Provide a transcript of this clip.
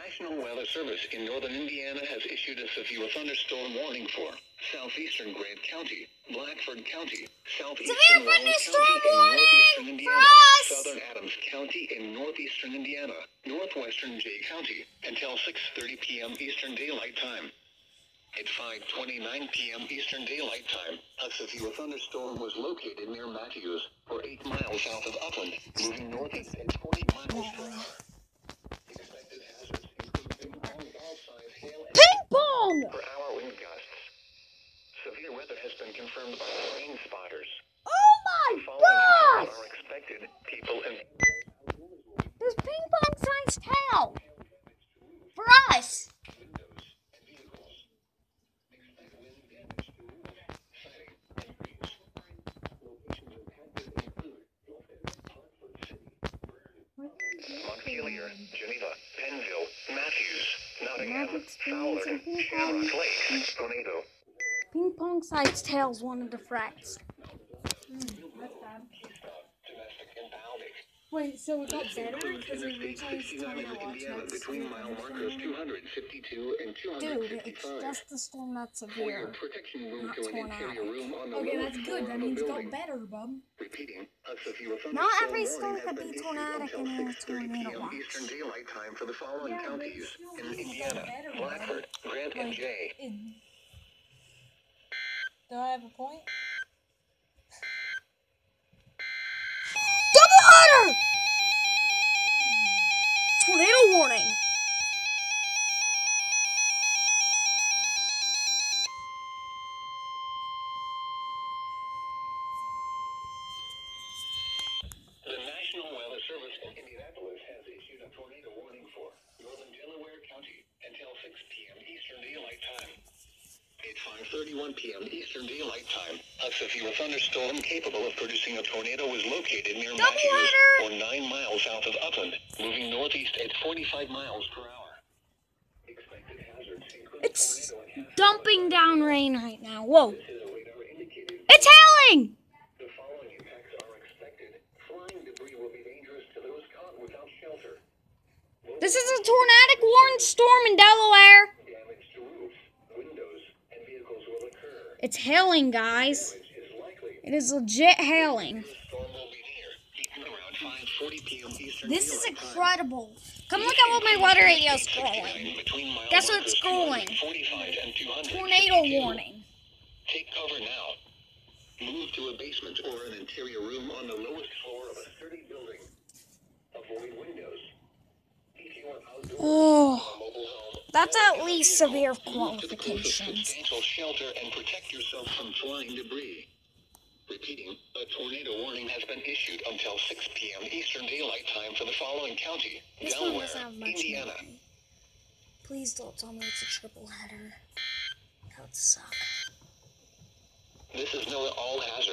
National Weather Service in northern Indiana has issued a severe thunderstorm warning for southeastern Grant County, Blackford County, southeastern Rowan County in northeastern Indiana, southern Adams County in northeastern Indiana, northwestern Jay County, until 6:30 p.m. Eastern Daylight Time. At 5:29 p.m. Eastern Daylight Time, a severe thunderstorm was located near Matthews, or 8 miles south of Upland, moving northeast at 40 miles per hour. Expected hazards include ping-pong ball-sized hail and per-hour wind gusts. Severe weather has been confirmed by rain spotters. Oh my gosh! Are expected. People in this ping-pong-sized hail for us. Montpelier, Geneva, Pennville, Matthews, Nottingham, Fowler, Shamrock Lake, Tornado. Ping-pong-sized hail's one of the frats. That's bad. Wait, so it got better? Because originally it's tornado watch next. Between mile markers 252 and 255. Dude, it's just the storm that's severe. Protection room Not to an interior room on the Okay, lowest that's floor good. That of the means it got building. better, bub. Repeating, a severe Not thunderstorm every warning storm has could been be issued tornadic until in a 6:30 tornado p.m. watch. Eastern Daylight Time for the following Yeah, but counties still in means it got Indiana, better, Blackford, Grant, and Jay. Do I have a point? Double header! Tornado warning. The National Weather Service in Indianapolis has issued a tornado warning for northern Delaware County until 6 p.m. Eastern Daylight Time. At 5:31 p.m. Eastern Daylight Time, a severe thunderstorm capable of producing a tornado was located near Matthews, or 9 miles south of Upland, moving northeast at 45 miles per hour. Expected hazards include It's tornado and dumping down rain right now. Whoa. It's hailing! the following impacts are expected. Flying debris will be dangerous to those caught without shelter. This is a tornadic warned storm in Delaware. Damage to roofs, windows, and vehicles will occur. It's hailing, guys. It is legit hailing. Storm will be near, peaking around 5:40 p.m. Eastern This is Daylight Time. incredible. Come look at what my weather radio is scrolling. Between mile Guess what it's markers scrolling? 245 and 252. Tornado warning. Take cover now. Move to a basement or an interior room on the lowest floor of a sturdy building. Avoid windows. If you are outdoors, Oh, a mobile home, that's at least severe move to the closest qualifications. substantial shelter and protect yourself from flying debris. Repeating, a tornado warning has been issued until 6 p.m. Eastern Daylight Time for the following county: This one Delaware, doesn't have much Indiana. meaning. Please don't tell me it's a triple header. That would suck. This is no all hazard.